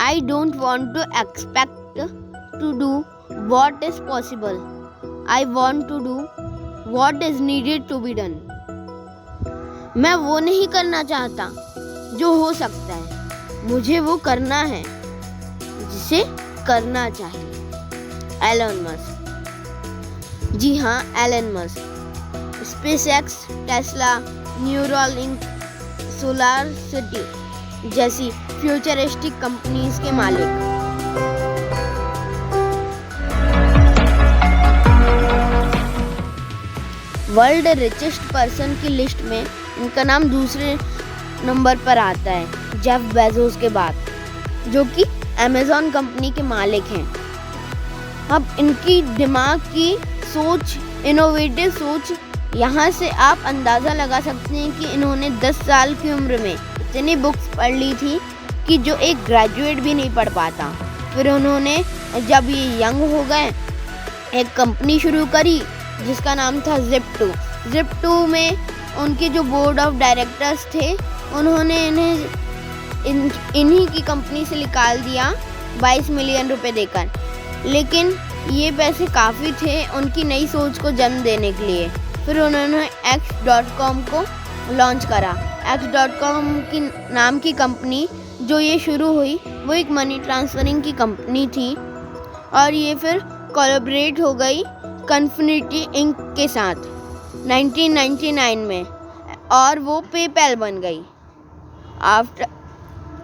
I don't want to expect to do what is possible. I want to do what is needed to be done. मैं वो नहीं करना चाहता जो हो सकता है, मुझे वो करना है जिसे करना चाहिए। Elon Musk. जी हाँ, Elon Musk. SpaceX, Tesla, Neuralink, Solar City जैसी फ्यूचरिस्टिक कंपनीज के मालिक। वर्ल्ड रिचेस्ट पर्सन की लिस्ट में इनका नाम दूसरे नंबर पर आता है, जेफ बेजोस के बाद, जो कि अमेज़न कंपनी के मालिक हैं। अब इनकी दिमाग की सोच, इनोवेटिव सोच, यहाँ से आप अंदाज़ा लगा सकते हैं कि इन्होंने 10 साल की उम्र में इतनी बुक्स पढ़ ली थी कि जो एक ग्रेजुएट भी नहीं पढ़ पाता। फिर उन्होंने जब ये यंग हो गए, एक कंपनी शुरू करी जिसका नाम था Zip2 में उनके जो बोर्ड ऑफ डायरेक्टर्स थे, उन्होंने इन्हीं की कंपनी से निकाल दिया 22 मिलियन रुपए देकर। लेकिन ये पैसे काफ़ी थे उनकी नई सोच को जन्म देने के लिए। फिर उन्होंने X.com को लॉन्च करा। X.com की नाम की कंपनी जो ये शुरू हुई वो एक मनी ट्रांसफरिंग की कंपनी थी, और ये फिर कोलैबोरेट हो गई कन्फिनिटी इंक के साथ 1999 में, और वो पेपैल बन गई।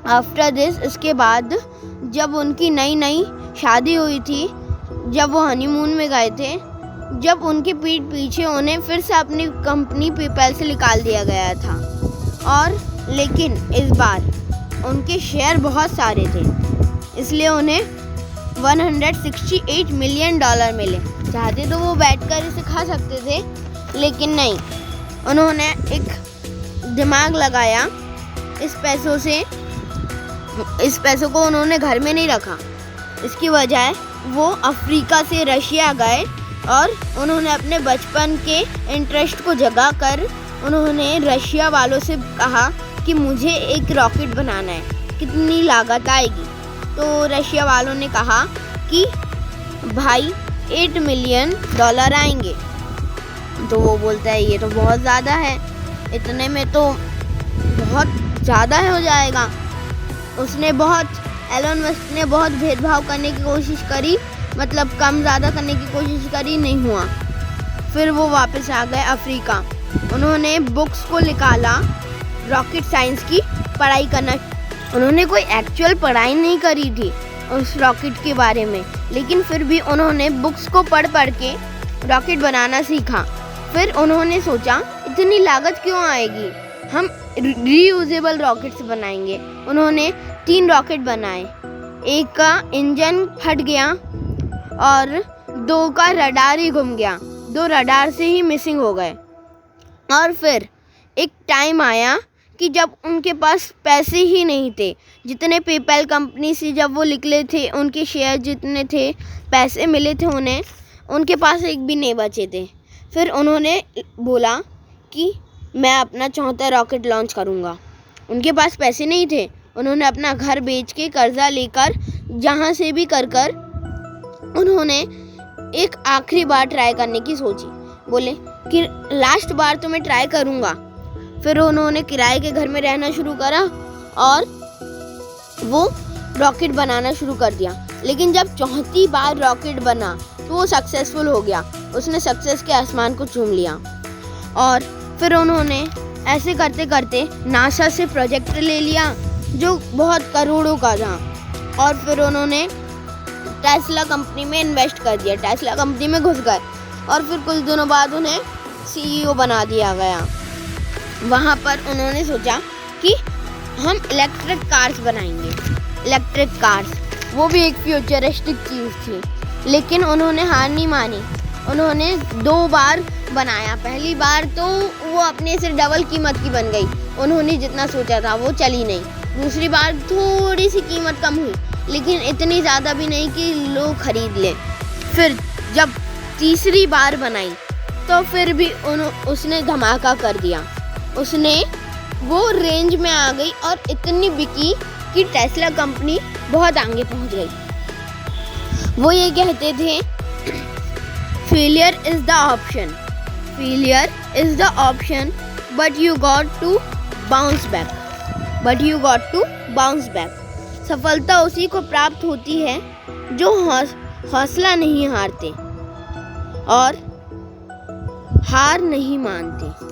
आफ्टर दिस, इसके बाद जब उनकी नई शादी हुई थी, जब वो हनीमून में गए थे, जब उनके पीठ पीछे उन्हें फिर से अपनी कंपनी पेपैल से निकाल दिया गया था। और लेकिन इस बार उनके शेयर बहुत सारे थे, इसलिए उन्हें $168 मिलियन मिले। चाहते तो वो बैठकर इसे खा सकते थे, लेकिन नहीं, उन्होंने एक दिमाग लगाया। इस पैसों को उन्होंने घर में नहीं रखा, इसकी वजह वो अफ्रीका से रशिया गए और उन्होंने अपने बचपन के इंटरेस्ट को जगा कर उन्होंने रशिया वालों से कहा कि मुझे एक रॉकेट बनाना है, कितनी लागत आएगी। तो रशिया वालों ने कहा कि भाई $8 मिलियन आएंगे। तो वो बोलता है ये तो बहुत ज़्यादा है, इतने में तो बहुत ज़्यादा हो जाएगा। एलन मस्क ने बहुत भेदभाव करने की कोशिश करी, मतलब कम ज़्यादा करने की कोशिश करी, नहीं हुआ। फिर वो वापस आ गए अफ्रीका। उन्होंने बुक्स को निकाला, रॉकेट साइंस की पढ़ाई करना। उन्होंने कोई एक्चुअल पढ़ाई नहीं करी थी उस रॉकेट के बारे में, लेकिन फिर भी उन्होंने बुक्स को पढ़ के रॉकेट बनाना सीखा। फिर उन्होंने सोचा इतनी लागत क्यों आएगी, हम रीयूजेबल रॉकेट्स बनाएंगे। उन्होंने 3 रॉकेट बनाए, एक का इंजन फट गया और 2 का रडार ही घूम गया, 2 रडार से ही मिसिंग हो गए। और फिर एक टाइम आया कि जब उनके पास पैसे ही नहीं थे, जितने पेपैल कंपनी से जब वो निकले थे, उनके शेयर जितने थे, पैसे मिले थे उन्हें, उनके पास एक भी नहीं बचे थे। फिर उन्होंने बोला कि मैं अपना 4था रॉकेट लॉन्च करूँगा। उनके पास पैसे नहीं थे, उन्होंने अपना घर बेच के कर्जा लेकर जहाँ से भी कर उन्होंने एक आखिरी बार ट्राई करने की सोची। बोले कि लास्ट बार तो मैं ट्राई करूँगा। फिर उन्होंने किराए के घर में रहना शुरू करा और वो रॉकेट बनाना शुरू कर दिया। लेकिन जब 4थी बार रॉकेट बना तो वो सक्सेसफुल हो गया, उसने सक्सेस के आसमान को चूम लिया। और फिर उन्होंने ऐसे करते करते नासा से प्रोजेक्ट ले लिया जो बहुत करोड़ों का था, और फिर उन्होंने टेस्ला कंपनी में इन्वेस्ट कर दिया, टेस्ला कंपनी में घुस गए, और फिर कुछ दिनों बाद उन्हें CEO बना दिया गया। वहाँ पर उन्होंने सोचा कि हम इलेक्ट्रिक कार्स बनाएंगे। इलेक्ट्रिक कार्स वो भी एक फ्यूचरिस्टिक चीज़ थी, लेकिन उन्होंने हार नहीं मानी। उन्होंने 2 बार बनाया। पहली बार तो वो अपने से डबल कीमत की बन गई, उन्होंने जितना सोचा था वो चली नहीं। दूसरी बार थोड़ी सी कीमत कम हुई, लेकिन इतनी ज़्यादा भी नहीं कि लोग खरीद लें। फिर जब तीसरी बार बनाई तो फिर भी उसने धमाका कर दिया। वो रेंज में आ गई और इतनी बिकी कि टेस्ला कंपनी बहुत आगे पहुंच गई। वो ये कहते थे, failure is the option, failure is the option, but you got to bounce back, but you got to bounce back. सफलता उसी को प्राप्त होती है जो हौसला नहीं हारते और हार नहीं मानते।